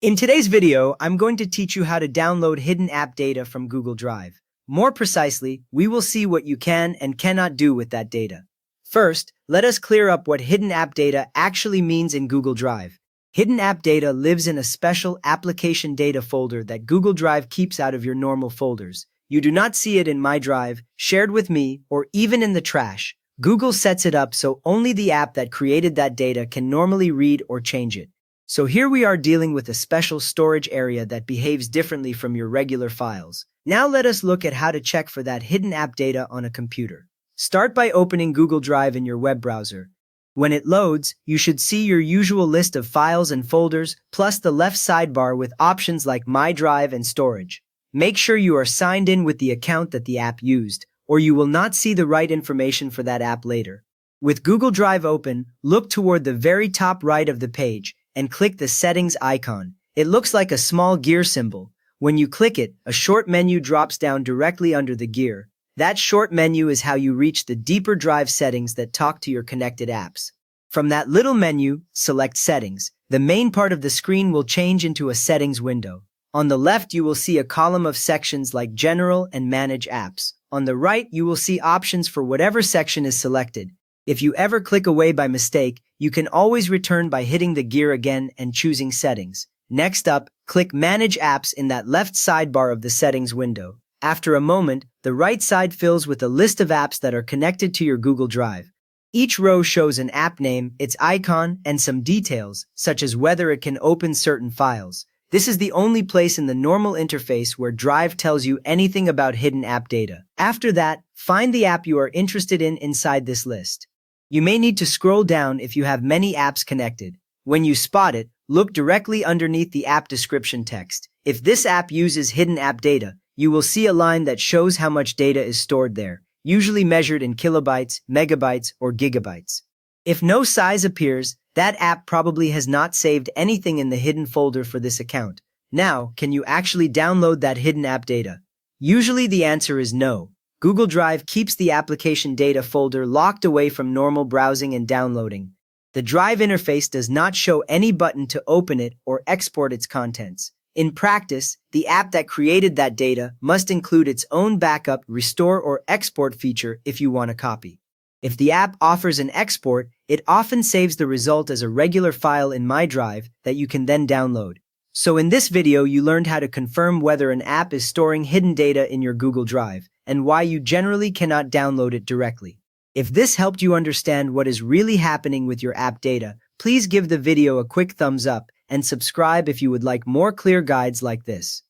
In today's video, I'm going to teach you how to download hidden app data from Google Drive. More precisely, we will see what you can and cannot do with that data. First, let us clear up what hidden app data actually means in Google Drive. Hidden app data lives in a special application data folder that Google Drive keeps out of your normal folders. You do not see it in My Drive, Shared with Me, or even in the trash. Google sets it up so only the app that created that data can normally read or change it. So here we are dealing with a special storage area that behaves differently from your regular files. Now let us look at how to check for that hidden app data on a computer. Start by opening Google Drive in your web browser. When it loads, you should see your usual list of files and folders, plus the left sidebar with options like My Drive and Storage. Make sure you are signed in with the account that the app used, or you will not see the right information for that app later. With Google Drive open, look toward the very top right of the page and click the Settings icon. It looks like a small gear symbol. When you click it, a short menu drops down directly under the gear. That short menu is how you reach the deeper Drive settings that talk to your connected apps. From that little menu, select Settings. The main part of the screen will change into a settings window. On the left, you will see a column of sections like General and Manage Apps. On the right, you will see options for whatever section is selected. If you ever click away by mistake, you can always return by hitting the gear again and choosing Settings. Next up, click Manage Apps in that left sidebar of the Settings window. After a moment, the right side fills with a list of apps that are connected to your Google Drive. Each row shows an app name, its icon, and some details, such as whether it can open certain files. This is the only place in the normal interface where Drive tells you anything about hidden app data. After that, find the app you are interested in inside this list. You may need to scroll down if you have many apps connected. When you spot it, look directly underneath the app description text. If this app uses hidden app data, you will see a line that shows how much data is stored there, usually measured in kilobytes, megabytes, or gigabytes. If no size appears, that app probably has not saved anything in the hidden folder for this account. Now, can you actually download that hidden app data? Usually the answer is no. Google Drive keeps the application data folder locked away from normal browsing and downloading. The Drive interface does not show any button to open it or export its contents. In practice, the app that created that data must include its own backup, restore, or export feature if you want a copy. If the app offers an export, it often saves the result as a regular file in My Drive that you can then download. So in this video, you learned how to confirm whether an app is storing hidden data in your Google Drive and why you generally cannot download it directly. If this helped you understand what is really happening with your app data, please give the video a quick thumbs up and subscribe if you would like more clear guides like this.